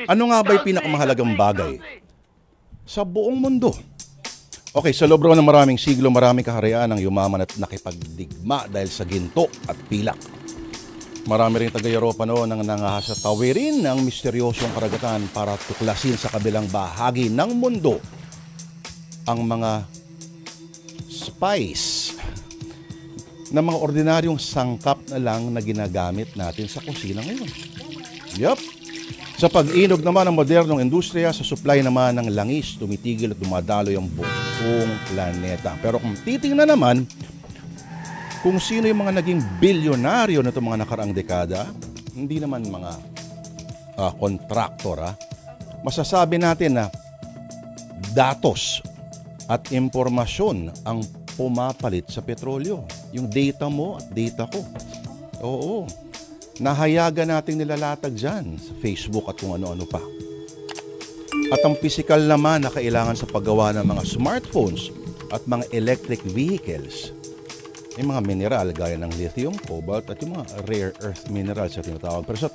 Ano nga ba'y pinakamahalagang bagay sa buong mundo? Okay, sa loob ng maraming siglo, maraming kaharian ang yumaman at nakipagdigma dahil sa ginto at pilak. Marami rin taga-Europa noon ang nangahasa tawirin ng misteryosong karagatan para tuklasin sa kabilang bahagi ng mundo ang mga spice na mga ordinaryong sangkap na lang na ginagamit natin sa kusina ngayon. Yup. Sa pag-inog naman ng modernong industriya, sa supply naman ng langis, tumitigil at dumadaloy ang buong planeta. Pero kung titingnan naman, kung sino yung mga naging bilyonaryo na itong mga nakaraang dekada, hindi naman mga kontraktor. Masasabi natin na datos at impormasyon ang pumapalit sa petrolyo. Yung data mo at data ko. Oo. Nahayagan nating nilalatag dyan sa Facebook at kung ano-ano pa. At ang physical naman na kailangan sa paggawa ng mga smartphones at mga electric vehicles, yung mga mineral gaya ng lithium, cobalt at yung mga rare earth minerals sa tinatawag. Pero sa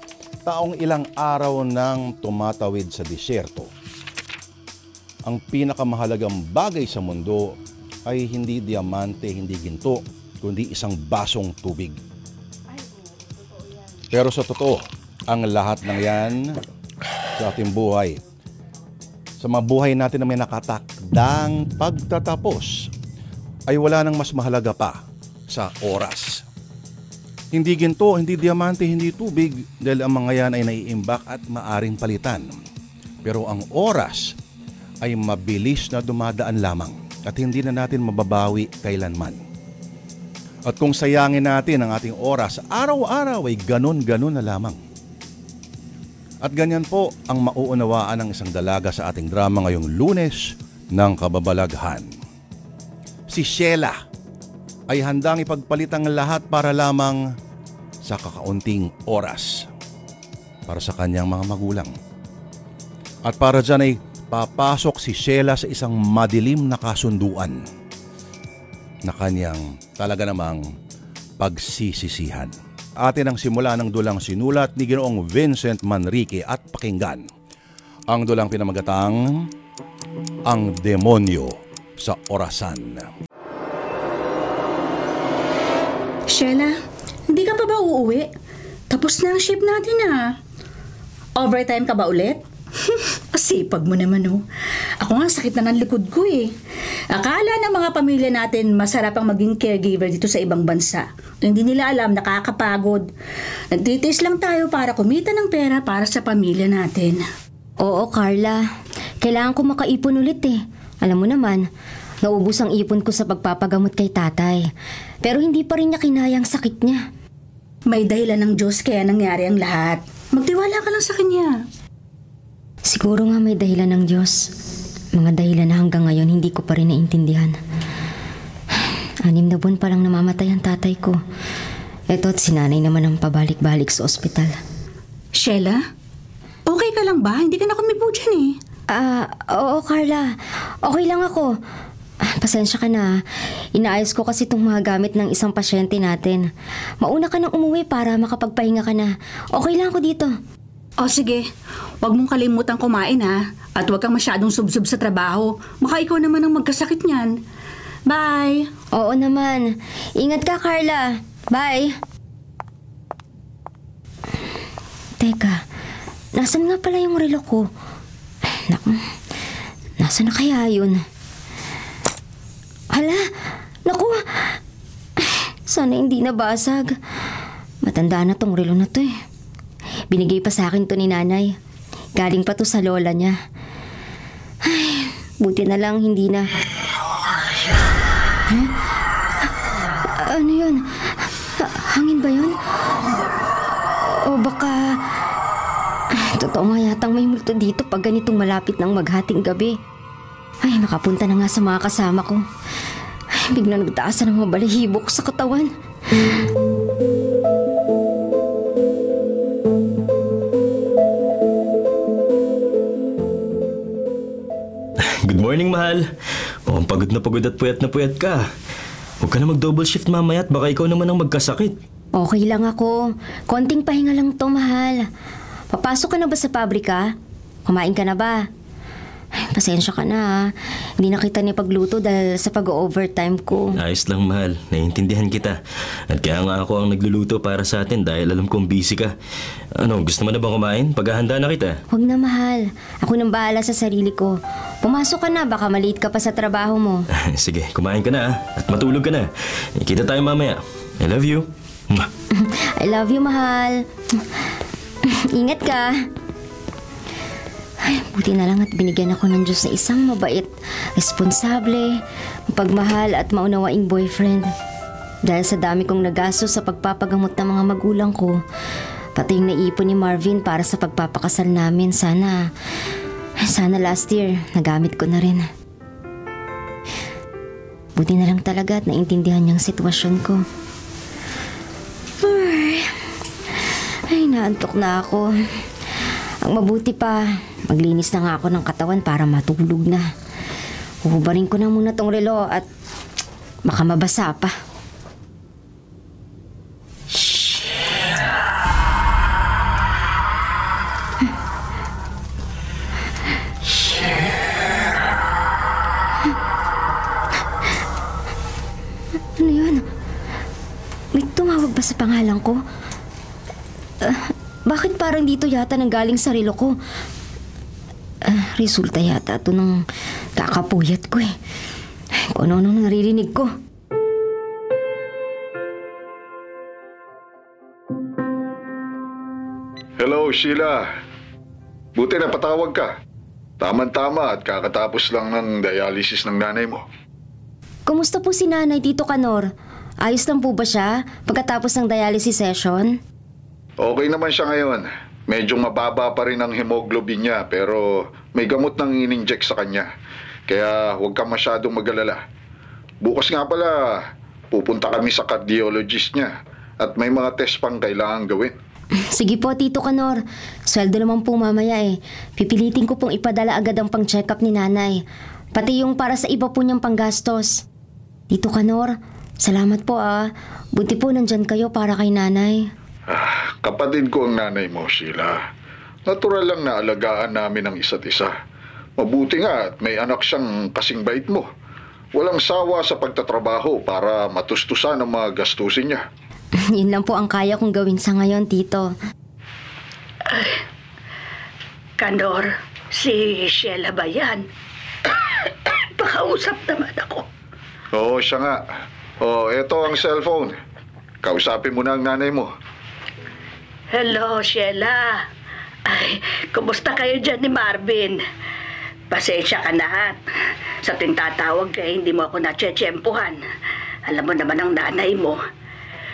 taong ilang araw nang tumatawid sa disyerto, ang pinakamahalagang bagay sa mundo ay hindi diamante, hindi ginto, kundi isang basong tubig. Pero sa totoo, ang lahat ng yan sa ating buhay, sa mga buhay natin na may nakatakdang pagtatapos, ay wala nang mas mahalaga pa sa oras. Hindi ginto, hindi diamante, hindi tubig, dahil ang mga yan ay naiimbak at maaring palitan. Pero ang oras ay mabilis na dumadaan lamang at hindi na natin mababawi kailanman. At kung sayangin natin ang ating oras, araw-araw ay ganon-ganon na lamang. At ganyan po ang mauunawaan ng isang dalaga sa ating drama ngayong Lunes ng Kababalaghan. Si Sheila ay handang ipagpalit ang lahat para lamang sa kakaunting oras para sa kanyang mga magulang. At para dyan ay papasok si Sheila sa isang madilim na kasunduan na kanyang talaga namang pagsisisihan. Atin ang simula ng dulang sinulat ni Ginoong Vincent Manrique at pakinggan ang dulang pinamagatang Ang Demonyo sa Orasan. Sheila, hindi ka pa ba uuwi? Tapos na ang shift natin Overtime ka ba ulit? Asipag mo naman Ako nga sakit na ng likod ko Akala ng mga pamilya natin masarap ang maging caregiver dito sa ibang bansa. Hindi nila alam, nakakapagod. Nagtitiis lang tayo para kumita ng pera para sa pamilya natin. Oo, Carla. Kailangan ko makaipon ulit Alam mo naman, naubos ang ipon ko sa pagpapagamot kay tatay. Pero hindi pa rin niya kinaya ang sakit niya. May dahilan ng Diyos kaya nangyari ang lahat. Magtiwala ka lang sa Kanya. Siguro nga may dahilan ng Diyos. Mga dahilan na hanggang ngayon hindi ko pa rin naintindihan. 6 na buwan pa lang namamatay ang tatay ko. Eto at si nanay naman ang pabalik-balik sa ospital. Sheila, okay ka lang ba? Hindi ka na kumibo dyan Oo Carla. Okay lang ako. Pasensya ka na. Inaayos ko kasi itong mga gamit ng isang pasyente natin. Mauna ka nang umuwi para makapagpahinga ka na. Okay lang ako dito. Sige. Huwag mong kalimutang kumain At huwag kang masyadong subsub sa trabaho. Baka ikaw naman ang magkasakit niyan. Bye! Oo naman. Ingat ka, Carla. Bye! Teka, nasan nga pala yung relo ko? Naku, nasan na kaya yun? Hala! Naku! Sana hindi nabasag. Matanda na tong relo na to Binigay pa sa akin to ni nanay. Galing pa to sa lola niya. Ay, buti na lang hindi na. Ano yun? Hangin ba yun? O baka... Totoo nga yatang may multo dito pag ganitong malapit ng maghating gabi. Ay, makapunta na nga sa mga kasama ko. Ay, biglang nagtaasan ng mga balahibok sa katawan. Good morning, mahal. Mukhang pagod na puyat ka. Huwag ka na mag-double shift mamaya at baka ikaw naman ang magkasakit. Okay lang ako. Konting pahinga lang to, mahal. Papasok ka na ba sa pabrika? Kumain ka na ba? Ay, pasensya ka na ha. Hindi na kita ni pagluto dahil sa pag-overtime ko. Ayos lang, mahal. Naiintindihan kita. At kaya nga ako ang nagluluto para sa atin dahil alam kong busy ka. Ano, gusto mo na bang kumain? Paghahanda na kita. Huwag na, mahal. Ako nang bahala sa sarili ko. Pumasok ka na, baka maliit ka pa sa trabaho mo. Sige, kumain ka na at matulog ka na. Kita tayo mamaya. I love you. Mwah. I love you, mahal. Ingat ka. Ay, buti na lang at binigyan ako ng Diyos na isang mabait, responsable, mapagmahal at maunawaing boyfriend. Dahil sa dami kong nagastos sa pagpapagamot ng mga magulang ko, pati yung naipon ni Marvin para sa pagpapakasal namin, sana last year nagamit ko na rin. Buti na lang talaga at naintindihan niyang sitwasyon ko. Ay, naantok na ako. Ang mabuti pa, maglinis na nga ako ng katawan para matulog na. Huhubarin ko na muna tong relo at baka mabasa pa. Ano yun? May tumawag ba sa pangalan ko? Bakit parang dito yata nanggaling sa relo ko? Resulta yata ito ng kakapuyat ko eh. Kung ano naririnig ko. Hello, Sheila. Buti na patawag ka. Tama-tama at kakatapos lang ng dialysis ng nanay mo. Kumusta po si Nanay, Tito Kanor? Ayos lang po ba siya pagkatapos ng dialysis session? Okay naman siya ngayon. Medyo mababa pa rin ang hemoglobin niya pero may gamot nang in-inject sa kanya. Kaya huwag kang masyadong mag-alala. Bukas nga pala, pupunta kami sa cardiologist niya at may mga test pang kailangan gawin. Sige po, Tito Kanor. Sweldo naman po mamaya eh. Pipilitin ko pong ipadala agad ang pang-check-up ni Nanay. Pati yung para sa iba po niyang panggastos. Tito Kanor, salamat po ah. Buti po nandyan kayo para kay Nanay. Kapatid ko ang nanay mo, Sheila. Natural lang na alagaan namin ang isa't isa. Mabuti nga at may anak siyang kasing bait mo. Walang sawa sa pagtatrabaho para matustusan ang mga gastusin niya. Yun lang po ang kaya kong gawin sa ngayon, Tito. Kanor, si Sheila ba yan? Pakausap naman ako. Oo, siya nga. Eto ang cellphone. Kausapin mo na ang nanay mo. Hello, Sheila. Ay, kumusta kayo dyan ni Marvin? Pasensya ka na. Sa tuwing tatawag ka, hindi mo ako natsyempuhan. Alam mo naman ang nanay mo.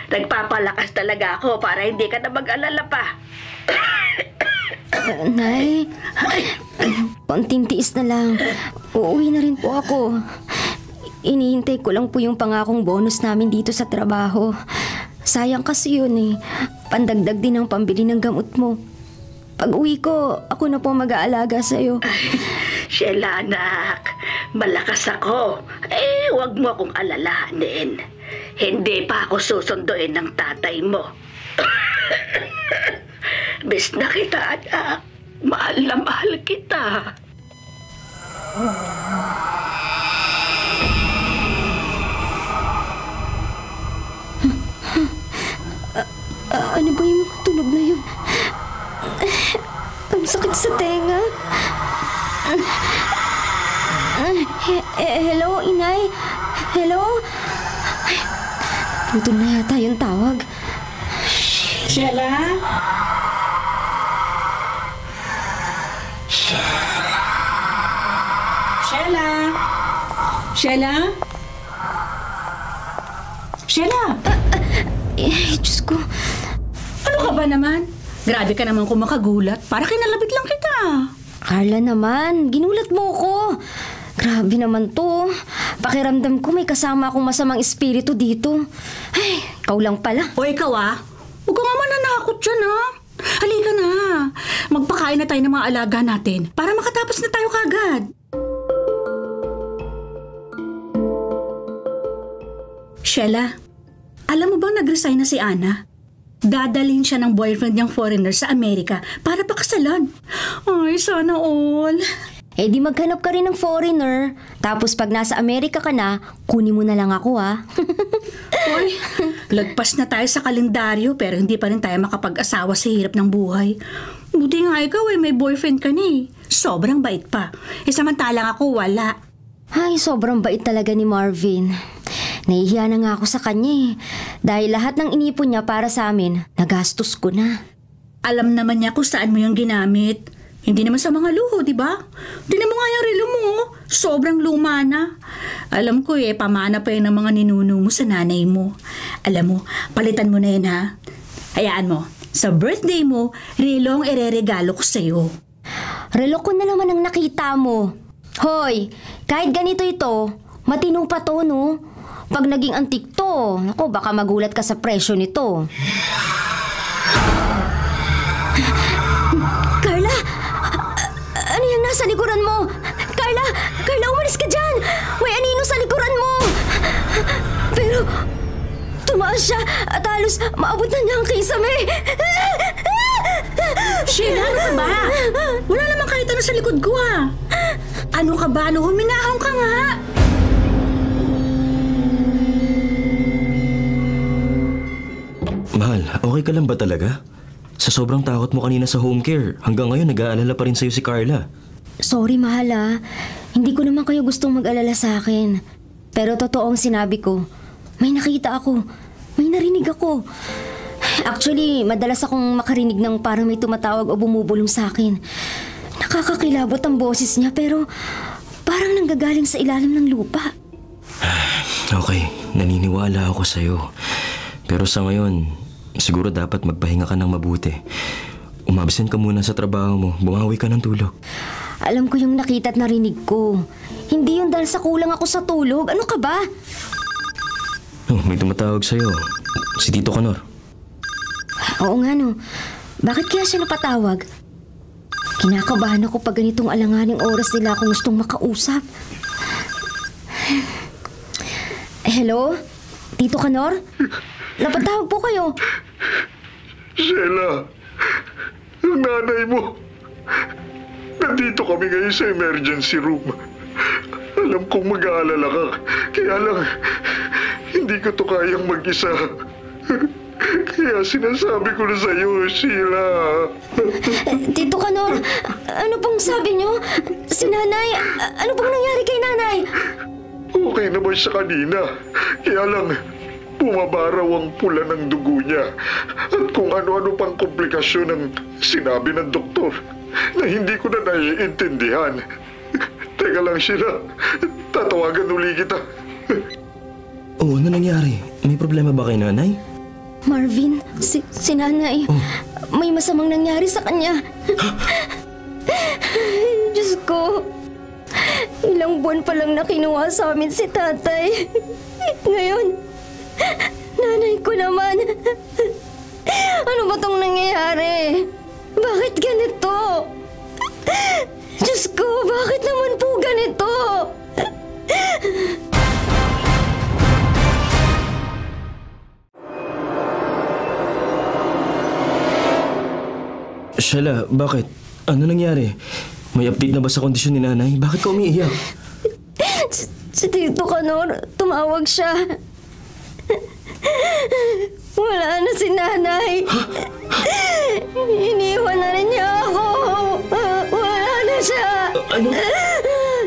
Nagpapalakas talaga ako para hindi ka na mag-alala pa. Nay, konting tiis na lang. Uuwi na rin po ako. Inihintay ko lang po yung pangakong bonus namin dito sa trabaho. Sayang kasi yun eh. Pandagdag din ang pambili ng gamot mo. Pag uwi ko, ako na po mag-aalaga sa'yo. Sheila, anak, malakas ako. Huwag mo akong alalahanin. Hindi pa ako susunduin ng tatay mo. Bis na kita, anak. Mahal na mahal kita. Ano ba yung tunog na yun? Ang sakit sa tenga. Hello, Inay? Hello? Putol na yata yung tawag. Sheila? Sheila? Sheila? Sheila? Diyos ko. Ano ka ba naman? Grabe ka naman kung makagulat. Para kinalabit lang kita. Carla naman, ginulat mo ko. Grabe naman to. Pakiramdam ko may kasama akong masamang espiritu dito. Ay, ikaw lang pala. O ikaw huwag ka nga mananakot dyan Halika na. Magpakain na tayo ng mga alaga natin para makatapos na tayo kagad. Sheila, alam mo bang nag-resign na si Ana? Dadalhin siya ng boyfriend niyang foreigner sa Amerika para pakasalan. Ay, sana all. Eh di maghanap ka rin ng foreigner. Tapos pag nasa Amerika ka na, kunin mo na lang ako ha. Uy, lagpas na tayo sa kalendaryo pero hindi pa rin tayo makapag-asawa sa hirap ng buhay. Buti nga ikaw may boyfriend ka na eh. Sobrang bait pa. Samantalang ako wala. Ay, sobrang bait talaga ni Marvin. Nahihiya na nga ako sa kanya eh. Dahil lahat ng inipon niya para sa amin, nagastos ko na. Alam naman niya kung saan mo yung ginamit. Hindi naman sa mga luho, di ba? Tingnan mo nga yung relo mo. Sobrang luma na. Alam ko pamana pa yun ng mga ninuno mo sa nanay mo. Alam mo, palitan mo na yun ha. Hayaan mo, sa birthday mo, relo ang ireregalo ko sa'yo. Relo ko na naman ang nakita mo. Hoy, kahit ganito ito, matino pa to no? Pag naging antik to, naku, baka magulat ka sa presyo nito. Carla! Ano yung nasa likuran mo? Carla! Carla, umalis ka dyan! May anino sa likuran mo! Pero, tumaas siya at halos maabot na niya ang kisame. Sheila, ano ka ba? Wala naman kahit ano sa likod ko ah. Ano ka ba? Ano, huminahon ka nga. Mahal, okay ka lang ba talaga? Sa sobrang takot mo kanina sa home care, hanggang ngayon nag-aalala pa rin sa'yo si Carla. Sorry, mahal ah. Hindi ko naman kayo gustong mag-alala sa akin. Pero totoo ang sinabi ko. May nakita ako. May narinig ako. Actually, madalas akong makarinig ng parang may tumatawag o bumubulong sa akin. Nakakakilabot ang boses niya pero parang nanggagaling sa ilalim ng lupa. Okay, naniniwala ako sa'yo. Pero sa ngayon, siguro dapat magpahinga ka ng mabuti. Umabsent ka muna sa trabaho mo, bumawi ka ng tulog. Alam ko yung nakita at narinig ko. Hindi yun dahil sa kulang ako sa tulog. Ano ka ba? Oh, may tumatawag sa'yo. Si Tito Kanor. Oo nga no. Bakit kaya siya napatawag? Kinakabahan ako pag ganitong alanganing oras nila akong gustong makausap. Hello? Tito Kanor? Napatawag po kayo. Sheila, ang nanay mo. Nandito kami ngayon sa emergency room. Alam kong mag-aalala ka. Kaya lang, hindi ko to kayang mag-isa. Kaya sinasabi ko na sa'yo, Sheila. Tito Kanor, ano pong sabi niyo? Si nanay, ano pong nangyari kay nanay? Okay naman siya kanina. Kaya lang, bumaba raw ang pula ng dugo niya. At kung ano-ano pang komplikasyon ang sinabi ng doktor na hindi ko na naiintindihan. Teka lang, Sheila. Tatawagan uli kita. Oh, ano nangyari? May problema ba kay nanay? Marvin, si nanay, may masamang nangyari sa kanya. Diyos ko, ilang buwan pa lang na kinuha sa amin si tatay. Ngayon, nanay ko naman. Ano ba tong nangyayari? Bakit ganito? Diyos ko, bakit naman po ganito? Sheila, bakit? Ano nangyari? May update na ba sa kondisyon ni nanay? Bakit ka umiiyak? Si Tito Kanor, tumawag siya. Wala na si nanay. Iniwan na rin niya ako. Wala na siya. Ano?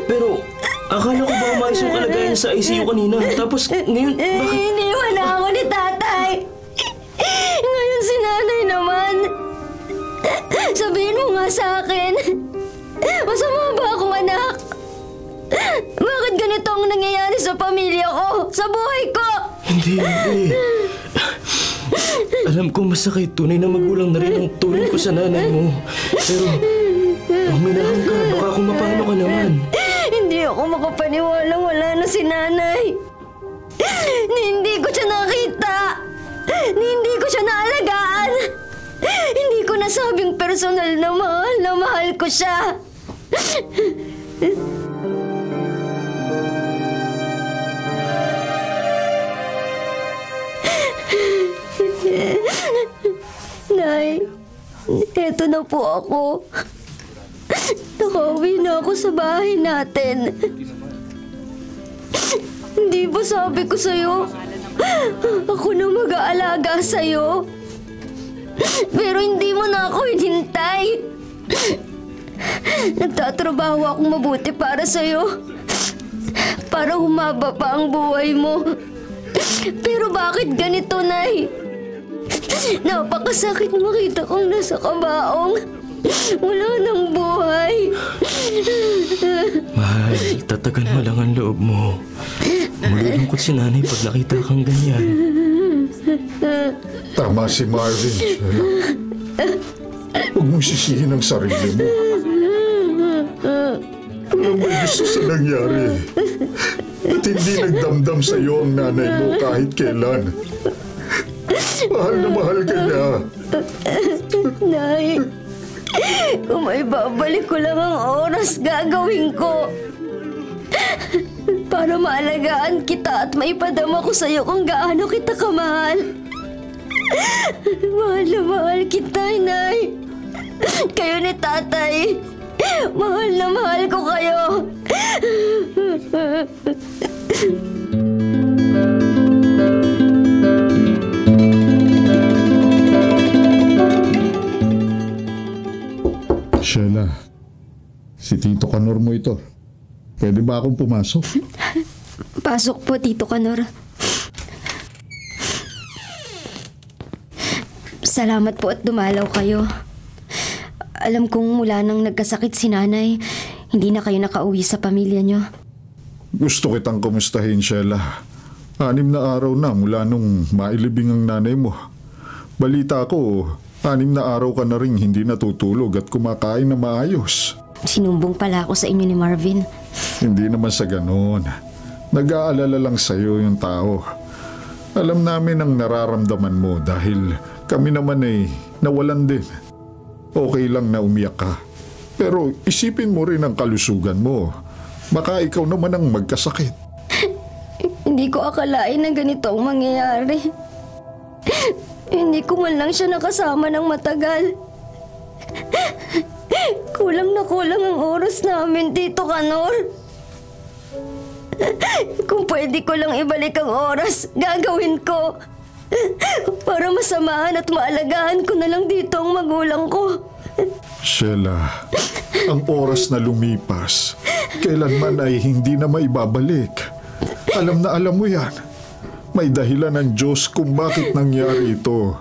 Pero, akala ko ba umayos yung kalagayan sa ICU kanina? Tapos, ngayon, bakit? Iniwan na ako ni tatay. Ngayon si nanay naman. Sabihin mo nga sa akin. Masama ba akong anak? Bakit ganito ang nangyayari sa pamilya ko? Sa buhay ko? Hindi. Alam ko masakit. Tunay na magulang na rin ang tulong ko sa nanay mo. Pero, huminahon ka. Baka kung mapano ka naman. Hindi ako makapaniwalang wala na si nanay. Hindi ko siya nakita. Hindi ko siya naalagaan. Hindi ko nasabing personal na mahal ko siya. Nay, eto na po ako. Nakauwi na ako sa bahay natin. Hindi ba sabi ko sa'yo? Ako na mag-aalaga sa'yo. Pero hindi mo na ako hinintay. Nagtatrabaho akong mabuti para sa'yo. Para humaba pa ang buhay mo. Pero bakit ganito, Nay? Napakasakit makita kong nasa kabaong. Wala nang buhay. Mahal, tatagan mo lang ang loob mo. Malulungkot si nanay pag nakita kang ganyan. Tama si Marvin, Sheila. Huwag mong sisihin ang sarili mo. Walang may gusto sa nangyari. At hindi nagdamdam sa iyo ang nanay mo kahit kailan. Mahal na mahal ka niya. Nay, kung may babalik ko lang ang oras, gagawin ko. Para maalagaan kita at maipadama ko sa'yo kung gaano kita kamahal. Mahal na mahal kita, Nay. Kayo ni Tatay. Mahal na mahal ko kayo. Sheila, si Tito Kanor mo ito. Pwede ba akong pumasok? Pasok po, Tito Kanor. Salamat po at dumalaw kayo. Alam kong mula nang nagkasakit si nanay, hindi na kayo nakauwi sa pamilya niyo. Gusto kitang kumustahin, Sheila. 6 na araw na mula nung mailibing ang nanay mo. Balita ko, 6 na araw ka na rin hindi natutulog at kumakain na maayos. Sinumbong pala ako sa inyo ni Marvin. Hindi naman sa ganon. Nag-aalala lang sa'yo yung tao. Alam namin ang nararamdaman mo dahil kami naman ay nawalan din. Okay lang na umiyak ka. Pero isipin mo rin ang kalusugan mo. Baka ikaw naman ang magkasakit. Hindi ko akalain na ganito ang mangyayari. Hindi ko man lang siya nakasama ng matagal. Kulang na kulang ang oras namin, Tito Kanor. Kung pwede ko lang ibalik ang oras, gagawin ko. Para masamahan at maalagaan ko na lang dito ang magulang ko. Sheila, ang oras na lumipas, kailanman ay hindi na maibabalik. Alam na alam mo yan. May dahilan ng Diyos kung bakit nangyari ito.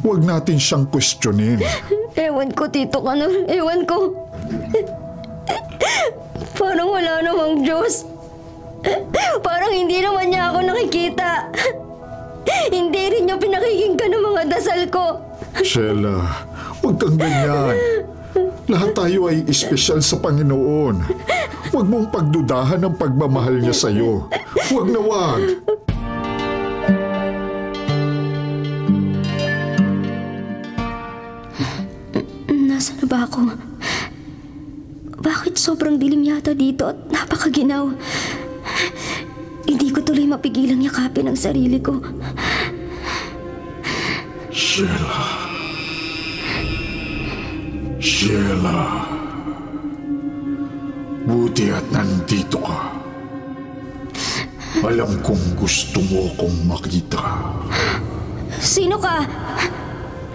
Huwag natin siyang questionin. Ewan ko, Tito Kanor. Ewan ko. Parang wala namang Diyos. Parang hindi naman niya ako nakikita. Hindi rin niya pinakikinggan ng mga dasal ko. Sheila, huwag kang ganyan. Lahat tayo ay espesyal sa Panginoon. Huwag mong pagdudahan ang pagmamahal niya sa'yo. Huwag na huwag. Nasaan na ba ako? Bakit sobrang dilim yata dito at napakaginaw? Hindi ko tuloy mapigilang yakapin ang sarili ko. Sheila. Sheila. Buti at nandito ka. Alam kong gusto mo kong makita. Sino ka?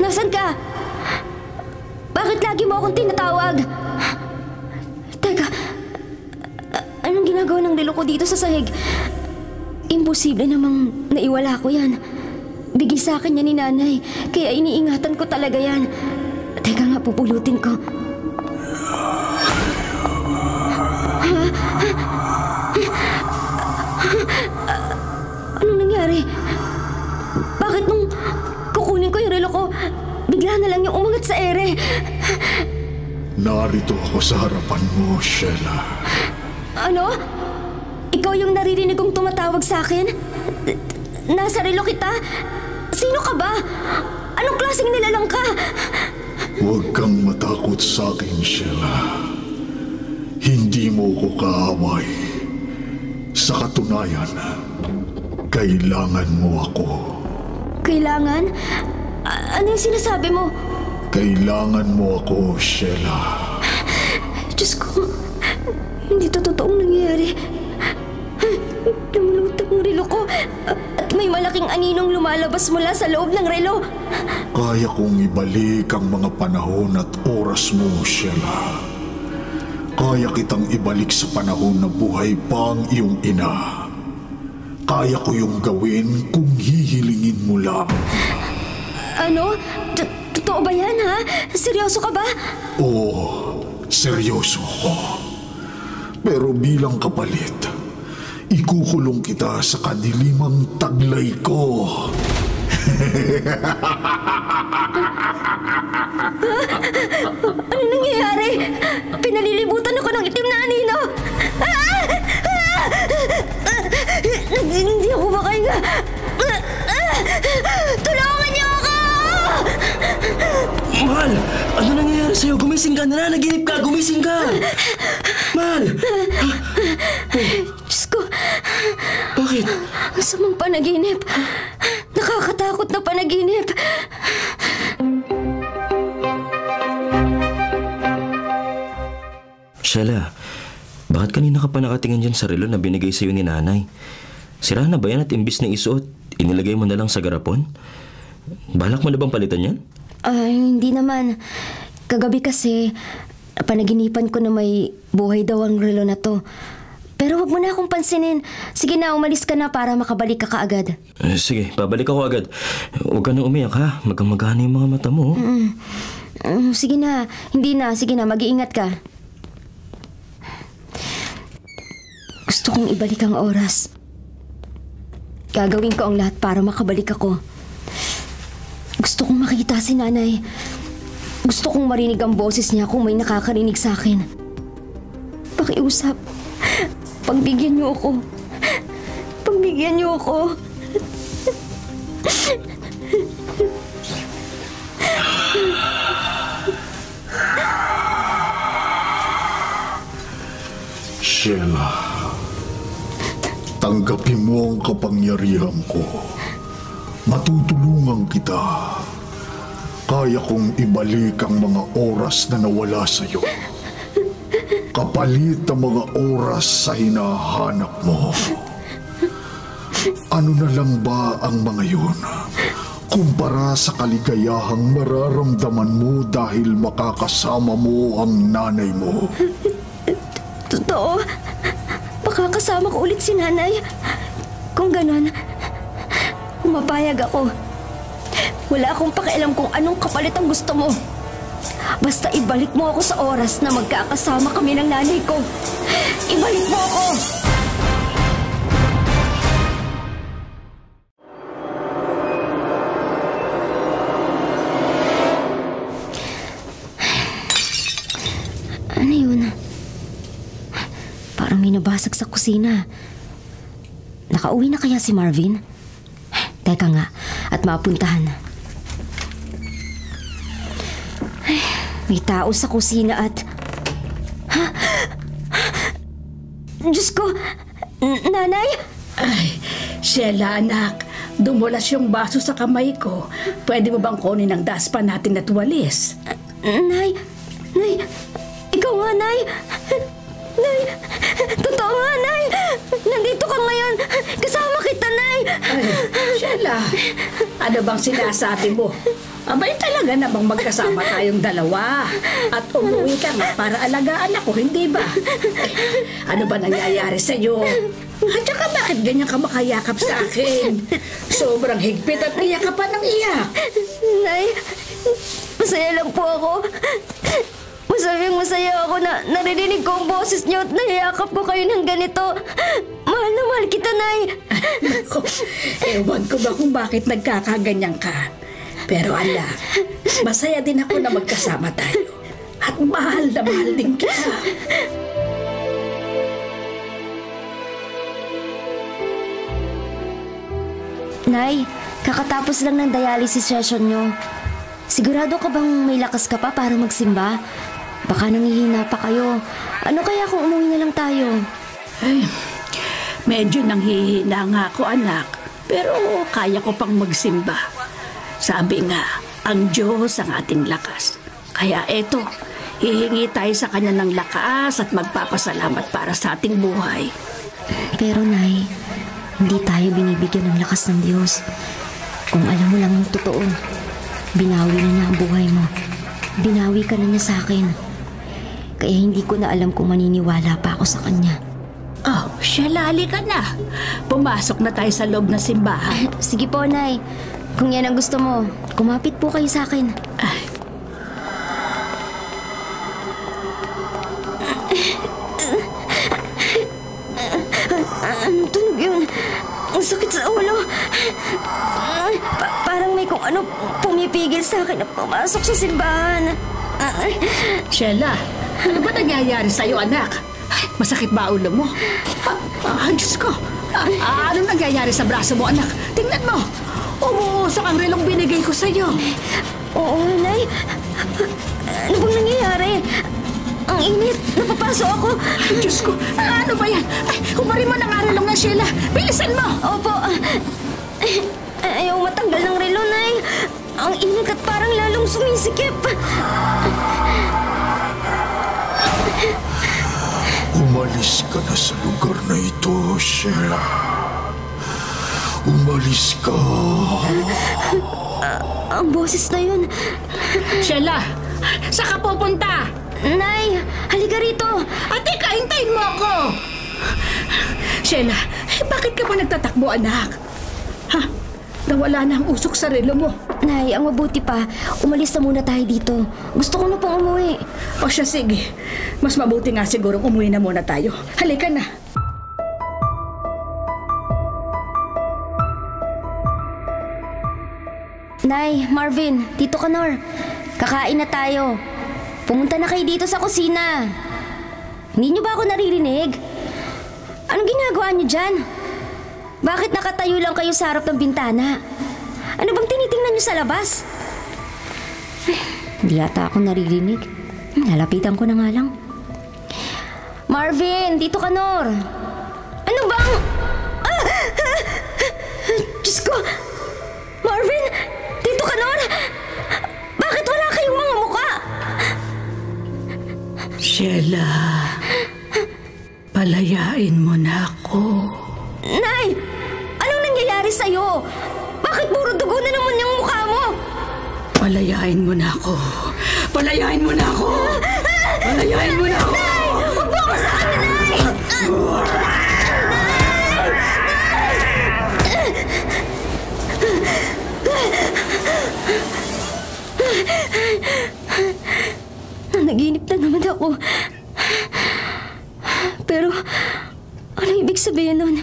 Nasaan ka? Bakit lagi mo akong tinatawag? Teka, anong ginagawa ng lilo ko dito sa sahig? Imposible namang naiwala ko yan. Bigay sa akin yan ni nanay, kaya iniingatan ko talaga yan. Teka nga, pupulutin ko. Anong nangyari? Bakit nung kukunin ko yung relo ko, bigla na lang yung umangat sa ere? Narito ako sa harapan mo, Sheila. Ano? Ikaw yung naririnig kong tumatawag sa akin? Nasa relo kita? Sino ka ba? Anong klaseng nilalang ka? Huwag kang matakot sa akin, Sheila. Hindi mo ko kaaway. Sa katunayan, kailangan mo ako. Kailangan? Ano yung sinasabi mo? Kailangan mo ako, Sheila. Diyos ko, hindi to totoong nangyayari. Lumulutang ang relo ko at may malaking aninong lumalabas mula sa loob ng relo. Kaya kong ibalik ang mga panahon at oras mo, Sheila. Kaya kitang ibalik sa panahon na buhay pa ang iyong ina. Kaya ko yung gawin kung hihilingin mo lang. Ano? Totoo ba yan, ha? Seryoso ka ba? Oo, seryoso ko. Pero bilang kapalit, ikukulong kita sa kadilimang taglay ko. Ano nangyayari? Pinalilibutan ako ng itim na anino. Hindi ako makahinga. Tulungan niyo ako! Mahal! Ano nangyayari sa'yo? Gumising ka! Nananaginip ka! Gumising ka! Mahal! Diyos ko, Bakit? ang samang panaginip. Nakakatakot na panaginip. Sheila, bakit kanina ka pa nakatingin dyan sa relo na binigay sa'yo ni nanay? Sira na ba yan at imbis na isuot, inilagay mo na lang sa garapon? Balak mo na bang palitan yan? Hindi naman. Kagabi kasi, panaginipan ko na may buhay daw ang relo na to. Pero wag mo na akong pansinin. Sige na, umalis ka na para makabalik ka kaagad. Sige, babalik ako agad. Huwag ka nang umiyak ha. Magamagana yung mga mata mo. Sige na, hindi na. Sige na, mag-iingat ka. Gusto kong ibalik ang oras. Gagawin ko ang lahat para makabalik ako. Gusto kong makita si nanay. Gusto kong marinig ang boses niya kung may nakakarinig sa akin. Pakiusap. Pagbigyan niyo ako. Pagbigyan niyo ako. Sheila, tanggapin mo ang kapangyarihan ko. Matutulungan kita. Kaya kong ibalik ang mga oras na nawala sa'yo. Kapalit ang mga oras sa hinahanap mo. Ano na lang ba ang mga yun? Kumpara sa kaligayahang mararamdaman mo dahil makakasama mo ang nanay mo. Totoo. Makakasama ko ulit si nanay. Kung ganon, umapayag ako. Wala akong pakialam kung anong kapalit ang gusto mo. Basta ibalik mo ako sa oras na magkakasama kami ng nanay ko. Ibalik mo ako! Ano yun? Parang may nabasag sa kusina. Nakauwi na kaya si Marvin? Teka nga, at mapuntahan. May tao sa kusina at... Ha? Diyos ko! Nanay? Ay, Sheila, anak. Dumulas yung baso sa kamay ko. Pwede mo bang kunin ang daspan natin na tuwalis? Nay! Nay! Ikaw nga, Nay! Nay! Totoo nga, Nay! Nandito ka ngayon! Kasama kita, Nay! Ay, Sheila, ano bang sinasabi mo? Abay talaga namang magkasama tayong dalawa. At umuwi ka nga para alagaan ako, hindi ba? Ano ba nangyayari sa'yo? At saka bakit ganyan ka makayakap sa akin? Sobrang higpit at iyak ka pa ng iyak. Nay, masaya lang po ako. Masaya ako na narinig ko ang boses niyo at nahiyakap ko kayo ng ganito. Mahal na mahal kita, Nay. Naku, ewan ko ba kung bakit nagkakaganyan ka. Pero anak, masaya din ako na magkasama tayo. At mahal na mahal din kita. Nay, kakatapos lang ng dialysis session niyo. Sigurado ka bang may lakas ka pa para magsimba? Baka nangihina pa kayo. Ano kaya kung umuwi na lang tayo? Ay, medyo nanghihina nga ako, anak. Pero kaya ko pang magsimba. Sabi nga, ang Diyos ang ating lakas. Kaya eto, hihingi tayo sa Kanya ng lakas at magpapasalamat para sa ating buhay. Pero Nay, hindi tayo binibigyan ng lakas ng Diyos. Kung alam mo lang yung totoo, binawi na niya ang buhay mo. Binawi ka na niya sa akin. Kaya hindi ko na alam kung maniniwala pa ako sa Kanya. Oh, Sheila, halika na. Pumasok na tayo sa loob ng simbahan. Sige po, Nay. Kung yan ang gusto mo, kumapit po kayo sa akin. Anong tunog yun? Ang sakit sa ulo. Parang may kung ano pumipigil sa akin na pumasok sa simbahan. Sheila, ano ba nangyayari sa'yo, anak? Masakit ba ulo mo? Diyos ko. Ano nangyayari sa braso mo, anak? Tingnan mo. Umuusok ang relong binigay ko sa'yo. Oo, Nay. Ano bang nangyayari? Ang init. Napapasok ako. Diyos ko. Ano ba yan? Humari mo ng relong na, Sheila. Bilisan mo. Opo. Ayaw matanggal ng relo, Nay. Ang init at parang lalong sumisikip. Umalis ka na sa lugar na ito, Sheila. Umalis ka. Ang boses na yun. Sheila, saan ka pupunta? Nay, halika rito. Teka, hintayin mo ako. Sheila, bakit ka ba nagtatakbo, anak? Ha? Nawala na ang usok sa relo mo. Nay, ang mabuti pa, umalis na muna tayo dito. Gusto ko na pong umuwi. O siya, sige. Mas mabuti nga sigurong umuwi na muna tayo. Halika na. Nay, Marvin, Tito Kanor, kakain na tayo. Pumunta na kayo dito sa kusina. Hindi niyo ba ako naririnig? Anong ginagawa niyo dyan? Bakit nakatayo lang kayo sa harap ng bintana? Ano bang tinitingnan niyo sa labas? Hindi yata ako naririnig. Lalapitan ko na nga lang. Marvin, Tito Kanor. Ano bang... Diyos ko! Marvin, Tito Kanor! Bakit wala kayong mga muka? Sheila, palayain mo na ako. Nay! Anong nangyayari sa'yo? Bakit puro dugo na naman yung mukha mo? Palayain mo na ako. Palayain mo na ako. Palayain mo na ako. Nay! Huwag mo ako sa akin, Nay! Nanaginip na naman ako. Pero, ano ibig sabihin nun?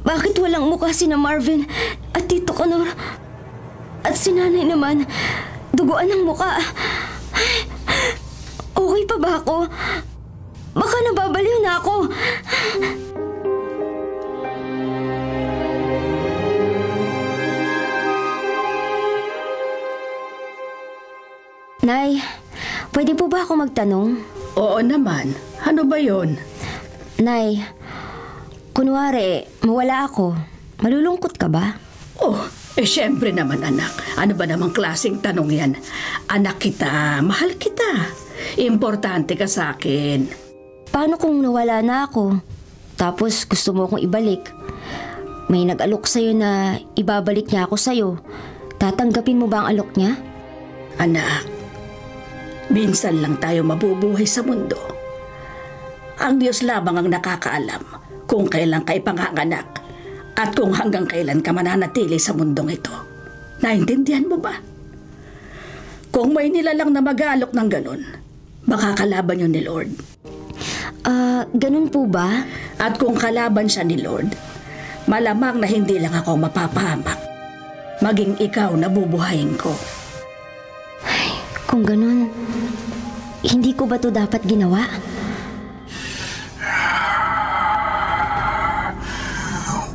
Bakit walang mukha sina Marvin at Tito Kanor? At si nanay naman, duguan ng mukha. Okay pa ba ako? Baka nababaliw na ako. Nay, pwede po ba ako magtanong? Oo naman. Ano ba yon? Nay, kunwari, mawala ako. Malulungkot ka ba? Oh, syempre naman, anak. Ano ba namang klaseng tanong yan? Anak kita, mahal kita. Importante ka sa akin. Paano kung nawala na ako? Tapos gusto mo akong ibalik? May nag-alok sa'yo na ibabalik niya ako sa'yo. Tatanggapin mo ba ang alok niya? Anak, minsan lang tayo mabubuhay sa mundo. Ang Diyos lamang ang nakakaalam kung kailan ka ipanganganak at kung hanggang kailan ka mananatili sa mundong ito. Naintindihan mo ba? Kung may nilalang na mag-aalok ng ganun, baka kalaban yun ni Lord. Ganun po ba? At kung kalaban siya ni Lord, malamang na hindi lang ako mapapahamak. Maging ikaw na bubuhayin ko. Kung ganun, hindi ko ba to dapat ginawa?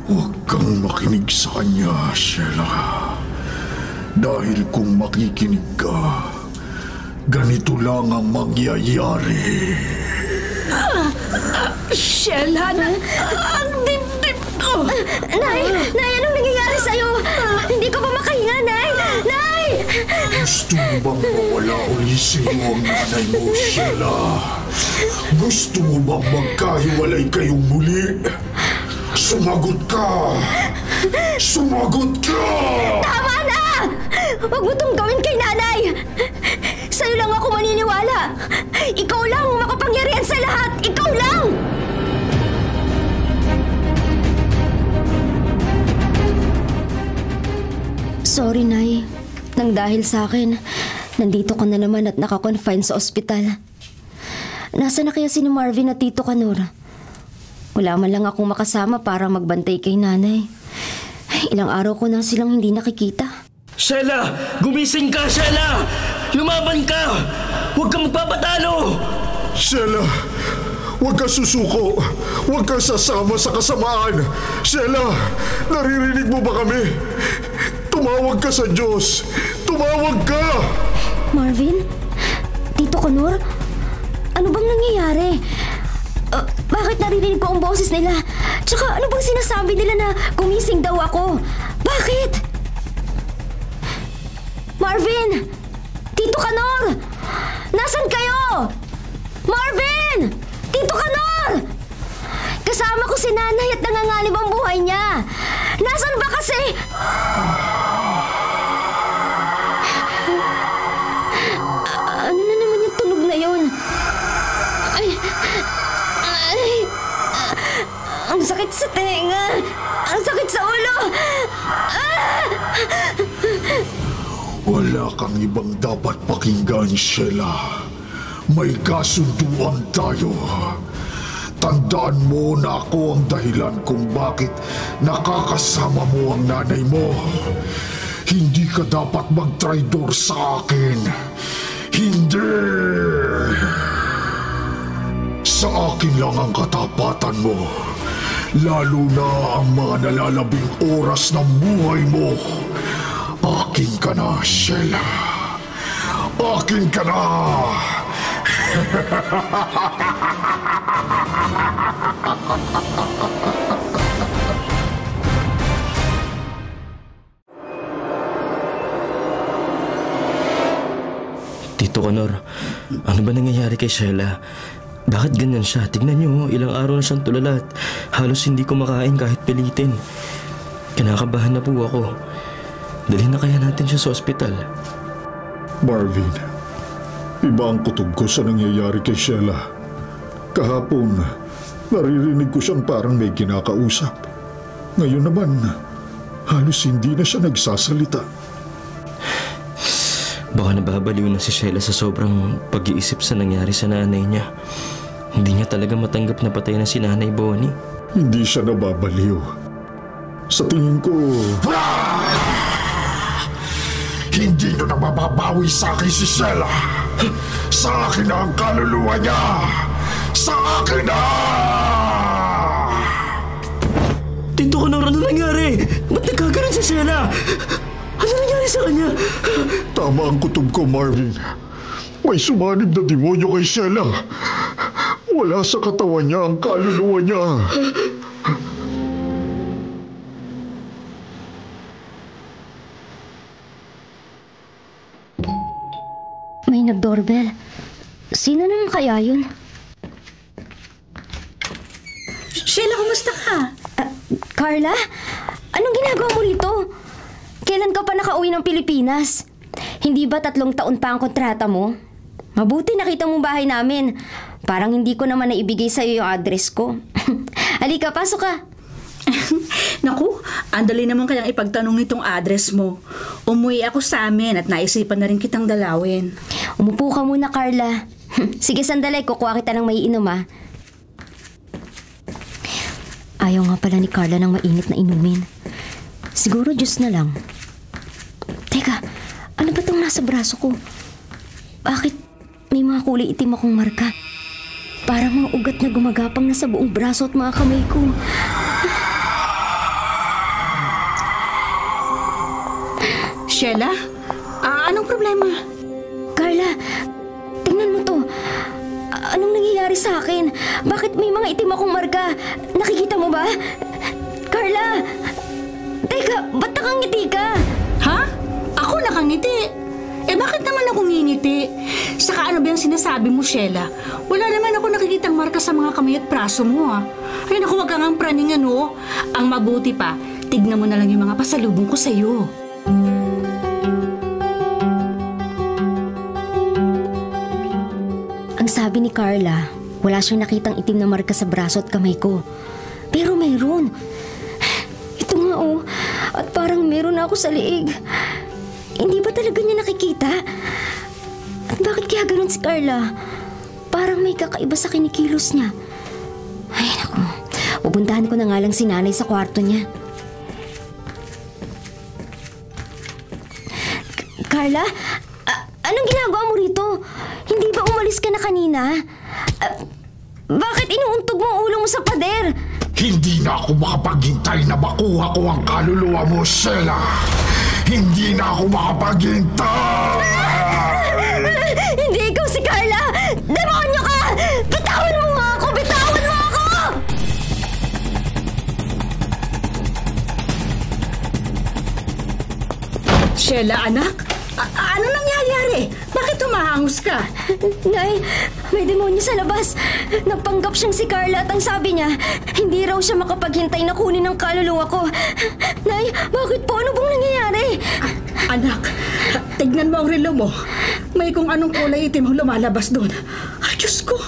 Huwag kang makinig sa kanya, Sheila. Dahil kung makikinig ka, ganito lang ang mangyayari. Sheila, ang dibdib ko! Nay, anong nangyayari sa'yo? Hindi ko ba makahinga, Nay? Gusto mo bang mawala uli sa'yo ang nanay mo, Sheila? Gusto mo bang magkahiwalay kayong muli? Sumagot ka! Sumagot ka! Tama na! Huwag mo itong gawin kay nanay! Sa'yo lang ako maniniwala! Ikaw lang ang makapangyarihan sa lahat! Ikaw lang! Sorry, Nay. Nang dahil sa akin, nandito ka na naman at nakakonfine sa ospital. Nasa na kaya si Marvin at Tito Kanor? Wala man lang akong makasama para magbantay kay nanay. Ilang araw ko na silang hindi nakikita. Sheila! Gumising ka, Sheila! Lumaban ka! Huwag kang magpapatalo! Sheila, huwag ka susuko. Huwag ka sasama sa kasamaan. Sheila, naririnig mo ba kami? Tumawag ka sa Diyos. Tumawag ka! Marvin? Tito Kanor? Ano bang nangyayari? Bakit naririnig ko ang boses nila? Tsaka ano bang sinasabi nila na gumising daw ako? Bakit? Marvin! Tito Kanor! Nasaan kayo? Marvin! Tito Kanor! Kasama ko si nanay at nanganganib ang buhay niya. Nasaan ba kasi? Ano na naman yung tunog na yun? Ang sakit sa tenga. Ang sakit sa ulo. Wala kang ibang dapat pakinggan, Sheila. May kasunduan tayo. Tandaan mo na ako ang dahilan kung bakit nakakasama mo ang nanay mo. Hindi ka dapat mag-traidor sa akin. Hindi! Sa akin lang ang katapatan mo. Lalo na ang mga nalalabing oras ng buhay mo. Akin ka na, Sheila. Akin ka na! Tito Kanor, ano ba nangyayari kay Sheila? Bakit ganyan siya? Tignan niyo, ilang araw na siyang tulala at halos hindi kumakain kahit pilitin. Kinakabahan na po ako. Dalhin na kaya natin siya sa ospital. Marvin, iba ang kutob ko sa nangyayari kay Sheila. Kahapon, naririnig ko siyang parang may kinakausap. Ngayon naman, halos hindi na siya nagsasalita. Baka nababaliw na si Sheila sa sobrang pag-iisip sa nangyari sa nanay niya. Hindi niya talaga matanggap na patay na si Nanay Bonnie. Hindi siya nababaliw. Sa tingin ko... Hindi nyo na mababawi sa akin si Sheila. Sa akin na ang kaluluwa niya. Sa akin na! Tito Kanor, ano nangyari? Ba't nagkaganon si Sheila? Ano nangyari sa kanya? Tama ang kutob ko, Marvin. May sumanib na demonyo kay Sheila. Wala sa katawan niya ang kaluluwa niya. May nag-doorbell. Sino naman kaya yun? Sheila, kumusta ka? Carla? Anong ginagawa mo rito? Kailan ka pa nakauwi ng Pilipinas? Hindi ba 3 taon pa ang kontrata mo? Mabuti nakita mong bahay namin. Parang hindi ko naman naibigay sa'yo yung address ko. Halika, pasok ka. Naku, andali naman kayang ipagtanong nitong address mo. Umuwi ako sa amin at naisipan na rin kitang dalawin. Umupo ka muna, Carla. Sige, sandali. Kukuha kita ng maiinom, ha? Ayaw nga pala ni Carla ng mainit na inumin. Siguro juice na lang. Teka, ano ba itong nasa braso ko? Bakit may mga kulay itim akong marka? Parang mga ugat na gumagapang na sa buong braso at mga kamay ko. Sheila? Anong problema? Carla, tingnan mo to. Anong nangyayari sa akin? Bakit may mga itim akong marka? Nakikita mo ba? Carla! Teka, ba't nakangiti ka? Ha? Ako nakangiti. Eh Bakit naman ako ngingiti? Saka ano ba yung sinasabi mo, Sheila? Wala naman ako nakikitang marka sa mga kamay at braso mo, ha? Ay naku, wag kang ang praning ano. Ang mabuti pa, tignan mo na lang yung mga pasalubong ko sa'yo. Ang sabi ni Carla, wala siyang nakitang itim na marka sa braso at kamay ko. Pero mayroon. Ito nga oh, at parang meron ako sa liig. Hindi ba talaga niya nakikita? At bakit kaya ganun si Carla? Parang may kakaiba sa kinikilos niya. Ay naku, pupuntahan ko na nga lang si nanay sa kwarto niya. Carla, anong ginagawa mo rito? Hindi ba umalis ka na kanina? Bakit inuuntog mo ang ulo mo sa pader? Hindi na ako makapaghintay na makuha ko ang kaluluwa mo, Sheila. Hindi na ako makapaghintay! Hindi ikaw si Carla! Demonyo ka! Bitawan mo nga ako! Bitawan mo ako! Sheila, anak? Ano nangyayari? Bakit humahangos ka? Nay, may demonyo sa labas. Nagpanggap siyang si Carla at ang sabi niya, hindi raw siya makapaghintay na kunin ang kaluluwa ko. Nay, bakit po? Ano bang nangyayari? Anak, tignan mo ang relo mo. May kung anong kulay itim ang lumalabas doon. Ay, Diyos ko.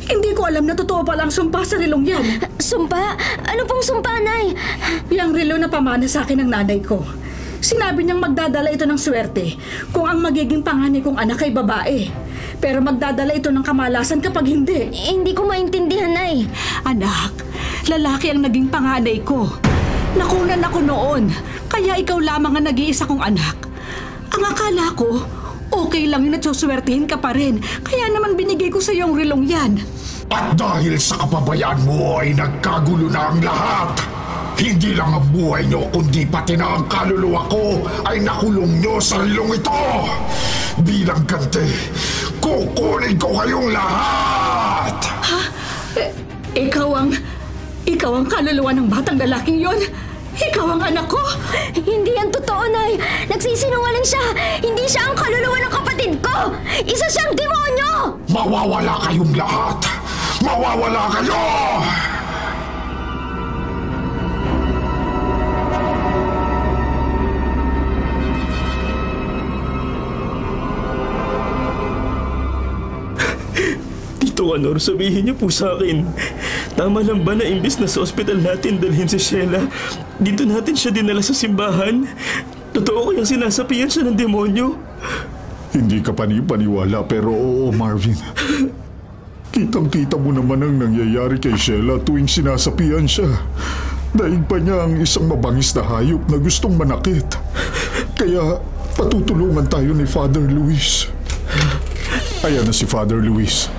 Hindi ko alam na totoo palang sumpa sa relong yan. Sumpa? Ano pong sumpa, Nay? Yang relo na pamana sa akin ng nanay ko. Sinabi niyang magdadala ito ng swerte kung ang magiging panganay kong anak ay babae. Pero magdadala ito ng kamalasan kapag hindi. Hindi ko maintindihan, Nay. Anak, lalaki ang naging panganay ko. Nakunan ako noon, kaya ikaw lamang ang nag-iisa kong anak. Ang akala ko, okay lang yun at suswertihin ka pa rin. Kaya naman binigay ko sa iyo ang relong yan. At dahil sa kapabayaan mo ay nagkagulo na ang lahat. Hindi lang ang buhay nyo, kundi pati na ang kaluluwa ko ay nakulong nyo sa relong ito. Bilang ganti, kukunin ko kayong lahat. Ha? Ikaw ang kaluluwa ng batang lalaking yon? Ikaw ang anak ko? Hindi yan totoo, Nay. Nagsisinungaling siya. Hindi siya ang kaluluwa ng kapatid ko. Isa siyang demonyo! Mawawala kayong lahat. Mawawala kayo! Tito Kanor, sabihin niyo po sa akin, tama lang ba na imbis na sa ospital natin dalhin si Sheila, dito natin siya dinala sa simbahan? Totoo kayang sinasapian siya ng demonyo? Hindi ka panipaniwala pero oo, Marvin. Kitang-kita mo naman ang nangyayari kay Sheila tuwing sinasapian siya. Daig pa niya ang isang mabangis na hayop na gustong manakit. Kaya patutulungan tayo ni Father Luis. Ayan na si Father Luis.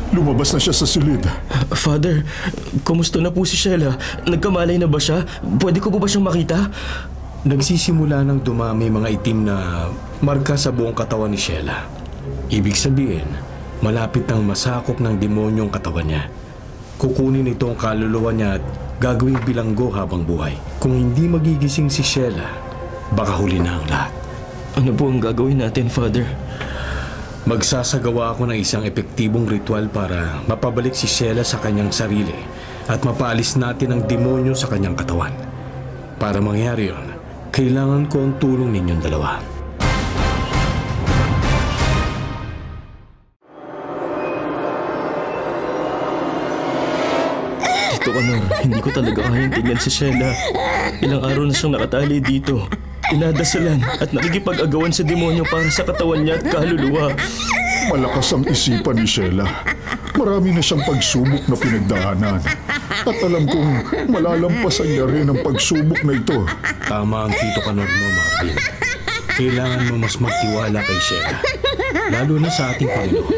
Lumabas na siya sa silid. Father, kumusta na po si Sheila? Nagkamalay na ba siya? Pwede ko po ba siyang makita? Nagsisimula ng dumami mga itim na marka sa buong katawan ni Sheila. Ibig sabihin, malapit nang masakop ng demonyong katawan niya. Kukunin ito ang kaluluwa niya at gagawing bilanggo habang buhay. Kung hindi magigising si Sheila, baka huli na ang lahat. Ano po ang gagawin natin, Father? Magsasagawa ako ng isang epektibong ritual para mapabalik si Sheila sa kanyang sarili at mapaalis natin ang demonyo sa kanyang katawan. Para mangyari yon, kailangan ko ang tulong ninyong dalawa. Tito Kanor, hindi ko talaga kayang tignan si Sheila. Ilang araw na siyang nakatali dito. Inadasalan at nakikipag-agawan sa demonyo para sa katawan niya at kaluluwa. Malakas ang isipan ni Sheila. Marami na siyang pagsubok na pinagdaanan. At alam kong malalampasan niya rin ang pagsubok na ito. Tama ang Tito Kanor mo, Marvin. Kailangan mo mas magtiwala kay Sheila. Lalo na sa ating Panginoon.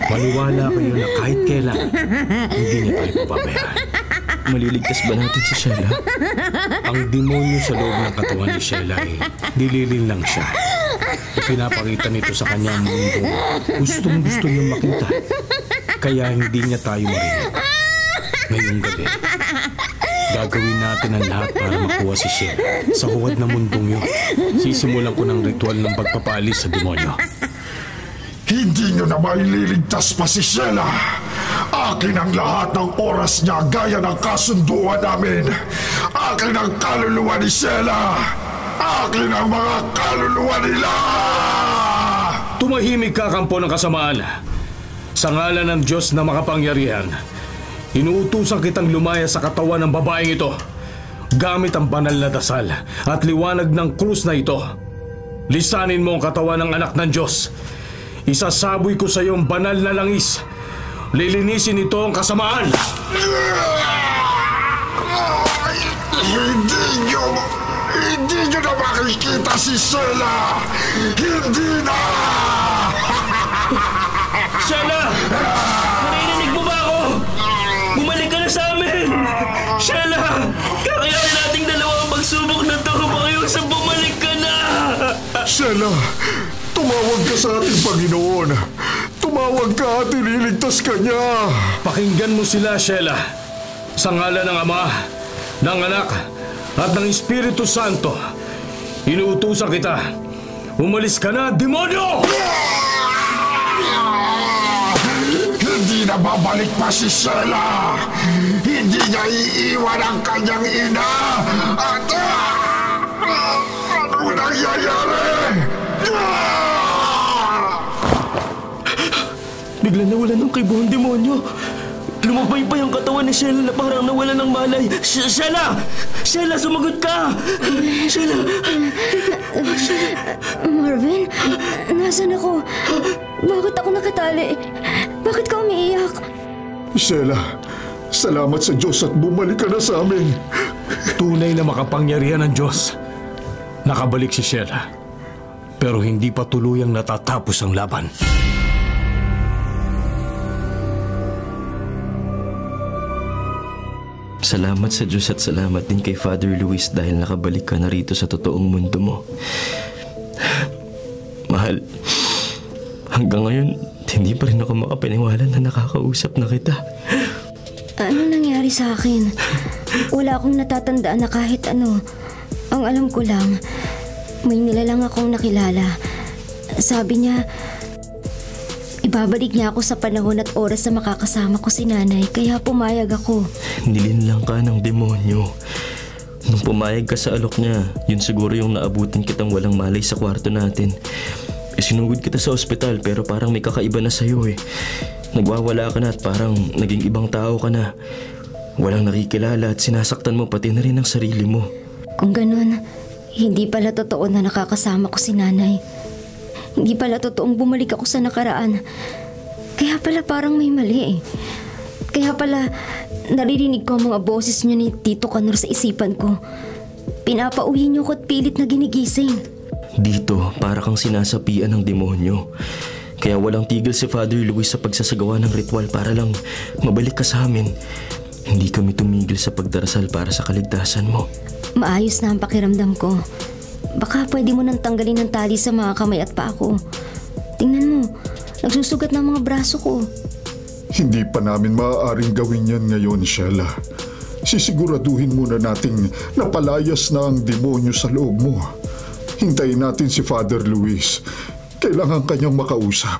Maniwala kayo na kahit kailan, hindi niya tayo papabayaan. Maliligtas ba natin si Sheila? Ang demonyo sa loob ng katawan ni Sheila ay nililin lang siya. Ipinapakita nito sa kanya ang mundo. Gustong-gusto niyang makita. Kaya hindi niya tayo marinig. Ngayong gabi, Gagawin natin ang lahat para makuha si Sheila. Sa huwad na mundong yun, sisimulan ko ng ritual ng pagpapaalis sa demonyo. Hindi nyo na maililigtas pa si Sheila. Akin ang lahat ng oras niya gaya ng kasunduan namin. Akin ang kaluluwa ni Sheila. Akin ang mga kaluluwa nila! Tumahimik ka, kampo ng kasamaan. Sa ngalan ng Diyos na makapangyarihan, inuutusan kitang lumaya sa katawan ng babaeng ito gamit ang banal na dasal at liwanag ng krus na ito. Lisanin mo ang katawan ng anak ng Diyos. Isasaboy ko sa iyo ang banal na langis. Lilinisin ito ang kasamaan. Hindi nyo na makikita si Sheila! Hindi na! Sheila! Narinig mo ba ako? Bumalik ka na sa amin! Sheila! Kakayanin nating dalawang pagsubok na to. Pakiusap, bumalik ka na! Sheila, tumawag ka sa ating Panginoon. Tumawag ka at ililigtas ka niya. Pakinggan mo sila, Sheila. Sa ngalan ng Ama, ng Anak, at ng Espiritu Santo, inuutusan kita. Umalis ka na, demonyo! Hindi na babalik pa si Sheila. Hindi niya iiwan ang kanyang ina. At ano nangyayari? Bigla nawala ng kaibuang demonyo. Lumabay pa yung katawan ni Sheila na parang nawala ng malay. Sheila! Sheila, sumagot ka! Sheila! Marvin, nasan ako? Bakit ako nakatali? Bakit ka umiiyak? Sheila, salamat sa Diyos at bumalik ka na sa amin. Tunay na makapangyarihan ng Diyos. Nakabalik si Sheila. Pero hindi pa tuluyang natatapos ang laban. Salamat sa Diyos at salamat din kay Father Luis dahil nakabalik ka na rito sa totoong mundo mo. Mahal, hanggang ngayon, hindi pa rin ako makapaniwala na nakakausap na kita. Ano nangyari sa akin? Wala akong natatandaan na kahit ano. Ang alam ko lang, may nilalang akong nakilala. Sabi niya, ibabalik niya ako sa panahon at oras na makakasama ko si nanay, kaya pumayag ako. Nilinlang ka ng demonyo. Nung pumayag ka sa alok niya, yun siguro yung naabutin kitang walang malay sa kwarto natin. Sinugod kita sa ospital pero parang may kakaiba na sa'yo eh. Nagwawala ka na at parang naging ibang tao ka na. Walang nakikilala at sinasaktan mo pati na rin ang sarili mo. Kung ganun, hindi pala totoo na nakakasama ko si nanay. Hindi pala totoong bumalik ako sa nakaraan. Kaya pala parang may mali eh. Kaya pala naririnig ko ang mga boses niyo ni Tito Kanor sa isipan ko. Pinapauwi niyo ko at pilit na ginigising. Dito, para kang sinasapian ng demonyo. Kaya walang tigil si Father Luis sa pagsasagawa ng ritual para lang mabalik ka sa amin. Hindi kami tumigil sa pagdarasal para sa kaligtasan mo. Maayos na ang pakiramdam ko. Baka pwede mo nang tanggalin ng tali sa mga kamay at paa ko. Tingnan mo, nagsusugat ng mga braso ko. Hindi pa namin maaaring gawin yan ngayon, Sheila. Sisiguraduhin muna nating napalayas na ang demonyo sa loob mo. Hintayin natin si Father Luis. Kailangan kanyang makausap.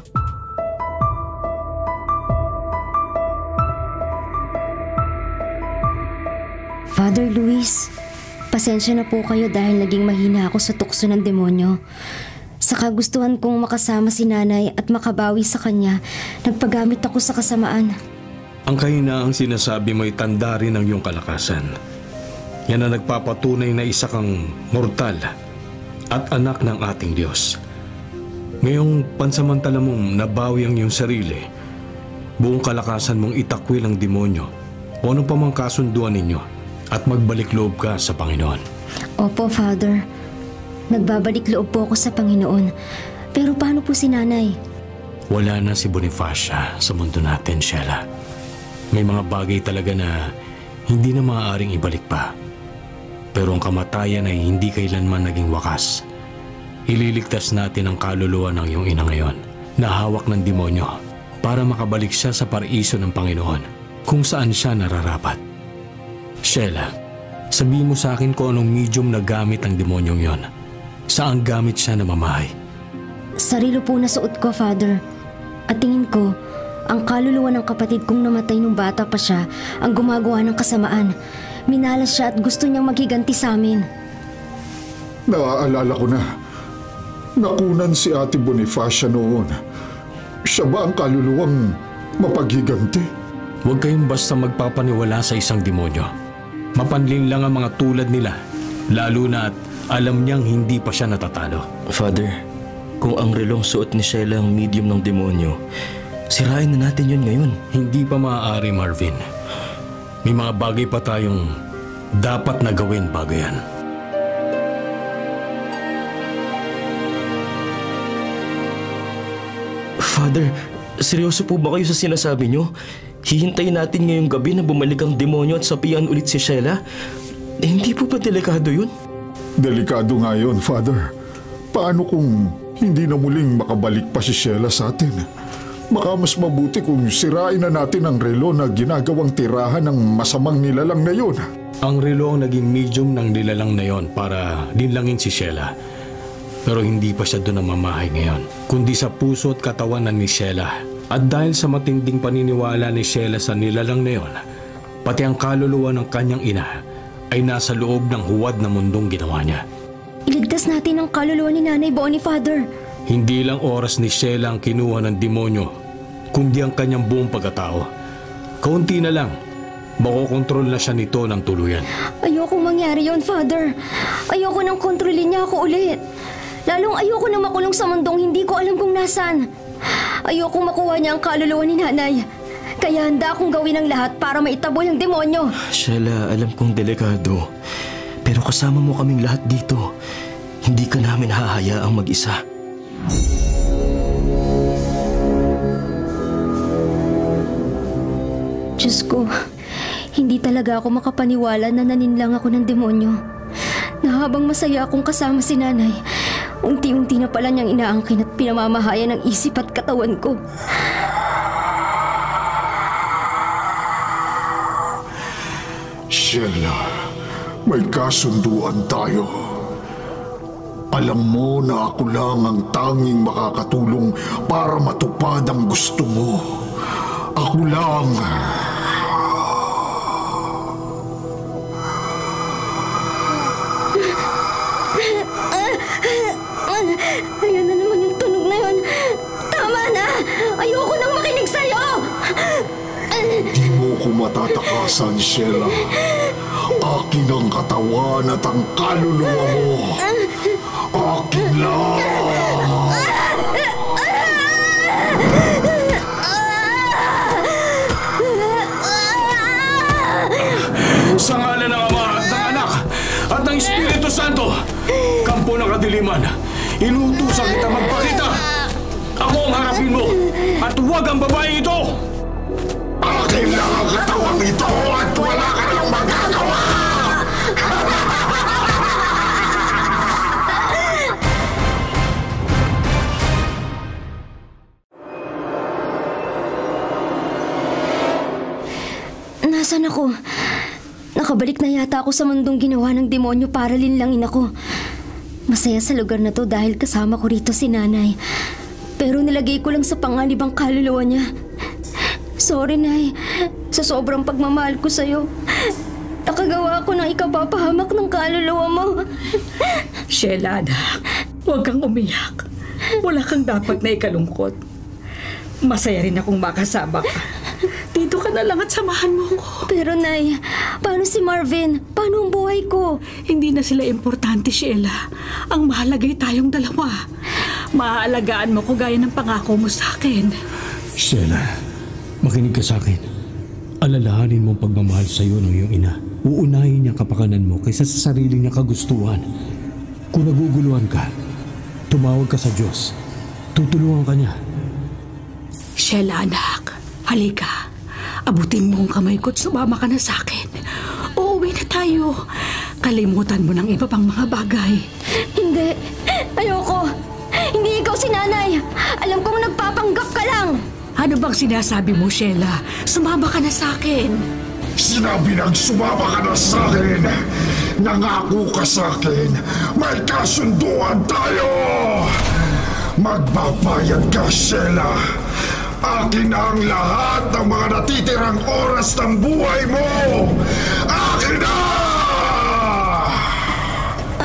Father Luis, pasensya na po kayo dahil naging mahina ako sa tukso ng demonyo. Sa kagustuhan kong makasama si nanay at makabawi sa kanya, nagpagamit ako sa kasamaan. Ang kahinaang sinasabi mo'y tanda rin ng iyong kalakasan. Yan ang nagpapatunay na isa kang mortal at anak ng ating Diyos. Ngayong pansamantala mong nabawi ang iyong sarili, buong kalakasan mong itakwil ang demonyo o ano pa mang kasunduan ninyo at magbalik loob ka sa Panginoon. Opo, Father. Nagbabalik loob po ako sa Panginoon. Pero paano po si nanay? Wala na si Bonifacia sa mundo natin, Sheila. May mga bagay talaga na hindi na maaaring ibalik pa. Pero ang kamatayan ay hindi kailanman naging wakas. Ililigtas natin ang kaluluwa ng iyong ina ngayon na hawak ng demonyo para makabalik siya sa paraiso ng Panginoon kung saan siya nararapat. Sheila, sabihin mo sa akin kung anong medium na gamit ang demonyong yon. Saan gamit siya namamahay? Sarilo po na suot ko, Father. At tingin ko, ang kaluluwa ng kapatid kong namatay nung bata pa siya ang gumagawa ng kasamaan. Minalas siya at gusto niyang maghiganti sa amin. Naaalala ko na. Nakunan si Ate Bonifacia noon. Siya ba ang kaluluwang mapaghiganti? Huwag kayong basta magpapaniwala sa isang demonyo. Mapanlin lang ang mga tulad nila, lalo na at alam niyang hindi pa siya natatalo. Father, kung ang relong suot ni Sheila ang medium ng demonyo, sirain na natin yun ngayon. Hindi pa maaari, Marvin. May mga bagay pa tayong dapat na gawin bago yan. Father, seryoso po ba kayo sa sinasabi niyo? Hihintayin natin ngayong gabi na bumalik ang demonyo at sapian ulit si Sheila? Hindi po ba delikado yun? Delikado nga yun, Father. Paano kung hindi na muling makabalik pa si Sheila sa atin? Baka mas mabuti kung sirain na natin ang relo na ginagawang tirahan ng masamang nilalang na yun. Ang relo ang naging medium ng nilalang na yon para linlangin si Sheila. Pero hindi pa siya doon namamahay ngayon, kundi sa puso at katawan ni Sheila. At dahil sa matinding paniniwala ni Sheila sa nilalang na yon, pati ang kaluluwa ng kanyang ina ay nasa loob ng huwad na mundong ginawa niya. Iligtas natin ang kaluluwa ni Nanay Bonnie, Father. Hindi lang oras ni Sheila ang kinuha ng demonyo, kundi ang kanyang buong pagkatao. Kaunti na lang, makokontrol na siya nito ng tuluyan. Ayokong mangyari yon, Father. Ayoko nang kontrolin niya ako ulit. Lalong ayoko nang makulong sa mundong hindi ko alam kung nasaan. Ayokong makuha niya ang kaluluwa ni Nanay. Kaya handa akong gawin ang lahat para maitaboy ang demonyo. Sheila, alam kong delikado. Pero kasama mo kaming lahat dito. Hindi ka namin hahayaang mag-isa. Diyos ko, hindi talaga ako makapaniwala na naninlang ako ng demonyo. Na habang masaya akong kasama si Nanay, unti-unti na pala niyang inaangkin at pinamamahayan ang isip at katawan ko. Sheila, may kasunduan tayo. Alam mo na ako lang ang tanging makakatulong para matupad ang gusto mo. Ako lang. Ayan na naman yung tunog na yun. Tama na! Ayoko nang makinig sa'yo! Di mo ko matatakasan, Sheila. Akin ang katawan at ang kaluluwa mo. Akin lang! Sa ngalan ng Ama at ng Anak at ng Espiritu Santo, kampo ng kadiliman, inuutusan kita magpakita. Ako ang harapin mo at huwag ang babae ito. Akin lang ang katawang ito at wala ka nang magagawa! Nasaan ako? Nakabalik na yata ako sa mundong ginawa ng demonyo para linlangin ako. Masaya sa lugar na to dahil kasama ko rito si Nanay. Pero nilagay ko lang sa panganib ang kaluluwa niya. Sorry, Nay. Sa sobrang pagmamahal ko sa'yo, nakagawa ako ng ikapapahamak ng kaluluwa mo. Sheila, anak, huwag kang umiyak. Wala kang dapat na ikalungkot. Masaya rin akong makasama ka. Dito ka na lang at samahan mo ko. Pero, Nay, paano si Marvin? Paano ang buhay ko? Hindi na sila importante, Sheila. Ang mahalagay tayong dalawa. Maaalagaan mo ko gaya ng pangako mo sa akin. Sheila, makinig ka sa akin. Alalahanin mo ang pagmamahal sa iyo ng iyong ina. Uunahin niya kapakanan mo kaysa sa sarili niya kagustuhan. Kung naguguluhan ka, tumawag ka sa Diyos. Tutulungan ka niya. Sheila, anak, halika. Abutin mo ang kamay ko at sumama ka na sa akin. Uuwi na tayo. Kalimutan mo ng iba pang mga bagay. Hindi. Ayoko. Hindi ikaw si Nanay. Alam kong nagpapanggap ka lang. Ano bang sinasabi mo, Sheila? Sumama ka na sa akin. Sinabi nang sumama ka na sa akin. Nangako ka sa akin. May kasunduan tayo. Magbabayad ka, Sheila. Akin ang lahat ng mga natitirang oras ng buhay mo. Akin na!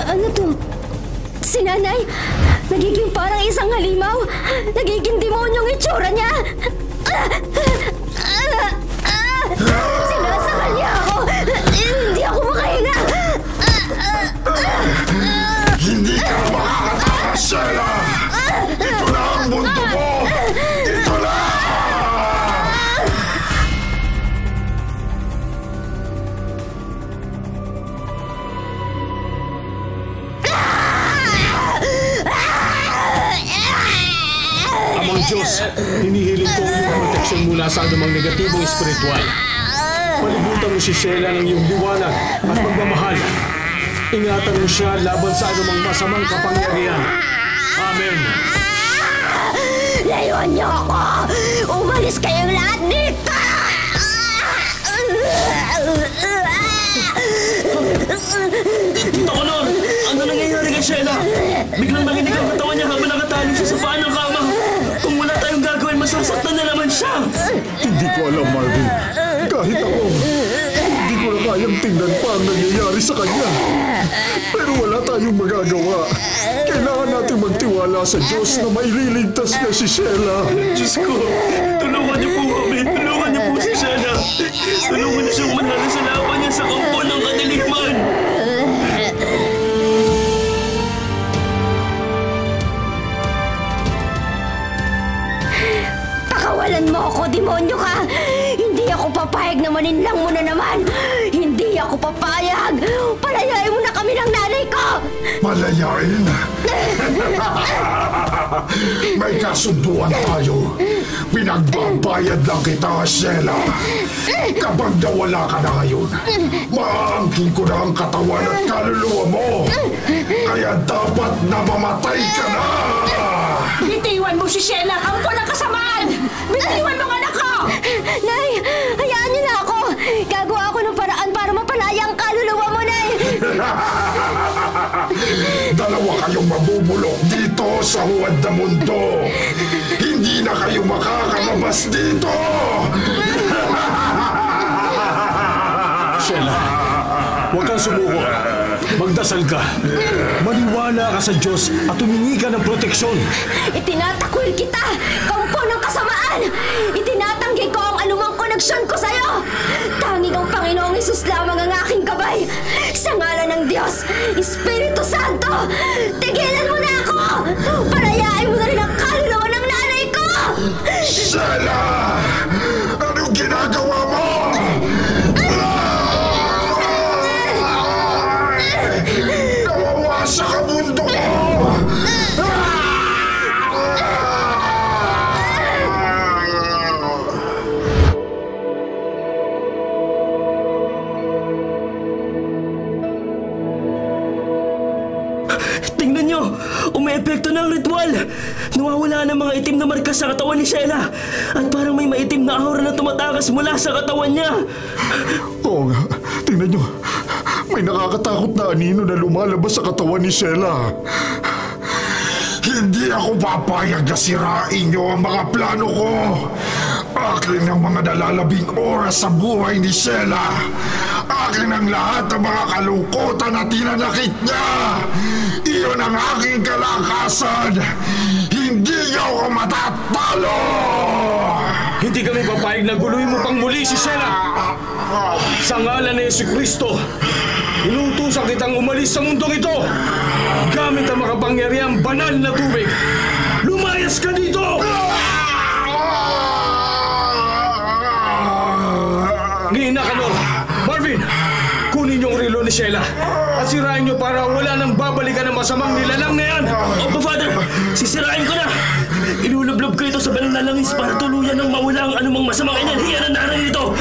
Ano to? Si nanay, nagiging parang isang halimaw. Nagiging demonyong itsura niya. Sinasakal niya ako. Hindi ako makahinga. Hindi ka makakatakas, Sheila. Ito na ang mundo mo. Ito na! Amang Diyos, hinihiling ko ang iyong proteksyon mula sa anumang negatibong espiritual. Palibutan mo si Sheila ng iyong liwanag at pagmamahal. Ingatan mo siya laban sa anumang masamang kapangyarihan. Amen. Layuan niyo ako! Umalis kayong lahat dito! Tito Color, ano nangyayari kay Sheila? Biglang nakinig ang katawan niya habang nakatali siya sa paa ng kama. Kung wala tayong gagawin, masasaktan na naman siya. Hindi ko alam, Marvin. Kahit ako, hindi ko na kayang tingnan pa ang nangyayari sa kanya. Pero wala tayong magagawa. Kailangan natin magtiwala sa Diyos na maililigtas niya si Sheila. Diyos ko, tulungan niyo po kami. Tulungan niyo po si Sheila. Tulungan niyo siyang manalo sa laban niya sa kampo ng kadiliman. Pakawalan mo ako, demonyo ka! Hindi ako papayag na maninlang mo na naman! Hindi ako papayag! Palayain mo na kami ng nanay ko! Palayain? May kasunduan tayo. Pinagbabayad lang kita, Sheila. Kapag nawala ka na ngayon, maaangkin ko na ang katawan at kaluluwa mo. Kaya dapat namamatay ka na! Bitiwan mo si Sheila! Kampo ng kasamaan! Bitiwan mo ang anak ko! Nay! Hayaan niyo na ako! Gagawa ako ng paraan para mapalaya ang kaluluwa mo, Nay! Dalawa kayong mabubulok dito sa huwad na mundo. Hindi na kayo makakalabas dito! Sheila, huwag kang sumuko. Magdasal ka. Maniwala ka sa Diyos at humingi ka ng proteksyon. Itinatakwil kita! Kampo ng kasamaan! Itinatanggi ko ang anumang koneksyon ko sa'yo! Tanging ang Panginoong Hesus lamang ang aking gabay! Sa ngalan ng Diyos, Espiritu Santo, tigilan mo na ako! Palayain mo na rin ang kaluluwa ng nanay ko! Sheila! Anong ginagawa mo? Nawawasak ang mundo mo! Tingnan niyo! Umeepekto na ang ritual! Nawawala na mga itim na marka sa katawan ni Sheila. At parang may maitim na aura na tumatakas mula sa katawan niya. Oo nga, tingnan nyo. May nakakatakot na anino na lumalabas sa katawan ni Sheila. Hindi ako papayag na sirain nyo ang mga plano ko. Akin ang mga nalalabing oras sa buhay ni Sheila. Akin ang lahat ng mga kalungkutan na tinanakit niya. Iyon ang aking kalakasan. Hindi niyo ako matatalo! Hindi kami papayag na guluhin mo pang muli si Sheila. Sa ngalan ni Jesucristo, inuutusan kitang umalis sa mundong ito. Gamit ang makapangyarihang banal na tubig. Lumayas ka dito! Ngihina ka, Lord. Marvin, kunin niyo ang relo ni Sheila at sirain niyo para wala nang babalikan ng masamang nilalang na yan. Opo, Father! Sisirain ko na! Ilulublob ko ito sa banal na langis para tuluyan ng mawala ang anumang masamang enerhiya na naririto.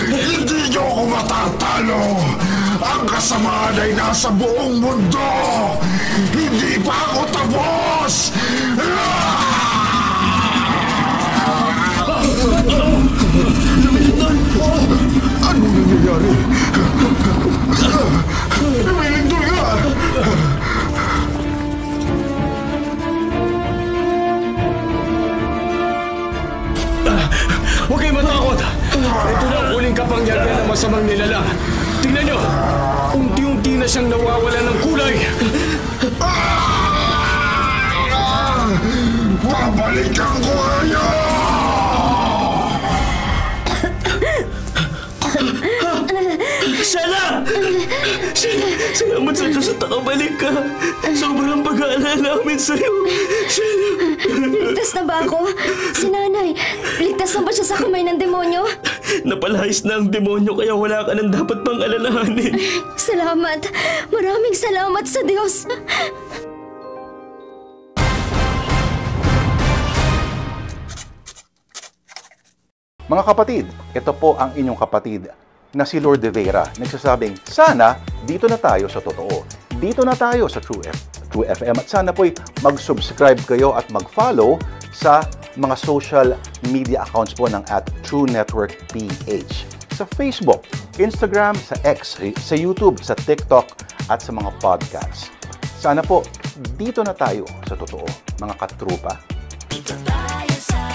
Hindi niyo ako matatalo! Ang kasamaan ay nasa buong mundo! Hindi pa ako tapos! Huwag kayong matakot! Ito na ang huling kapangyarihan ng masamang nilalang. Tingnan nyo! Unti-unti na siyang nawawala ng kulay! Babalikan ko kayo! Shela! Shela, salamat sa Diyos at nakabalik ka. Sobrang pag-aalala namin sa'yo. Shela! Ligtas na ba ako? Si nanay, ligtas na ba siya sa kamay ng demonyo? Napalahis na ang demonyo kaya wala ka nang dapat pang alalahanin. Salamat! Maraming salamat sa Diyos! Mga kapatid, ito po ang inyong kapatid na si Lord De Vera, nagsasabing, sana dito na tayo sa totoo. Dito na tayo sa True FM. At sana po'y mag-subscribe kayo at mag-follow sa mga social media accounts po ng @TrueNetworkPH. Sa Facebook, Instagram, sa X, sa YouTube, sa TikTok, at sa mga podcasts. Sana po, dito na tayo sa totoo, mga katrupa. Dito tayo sa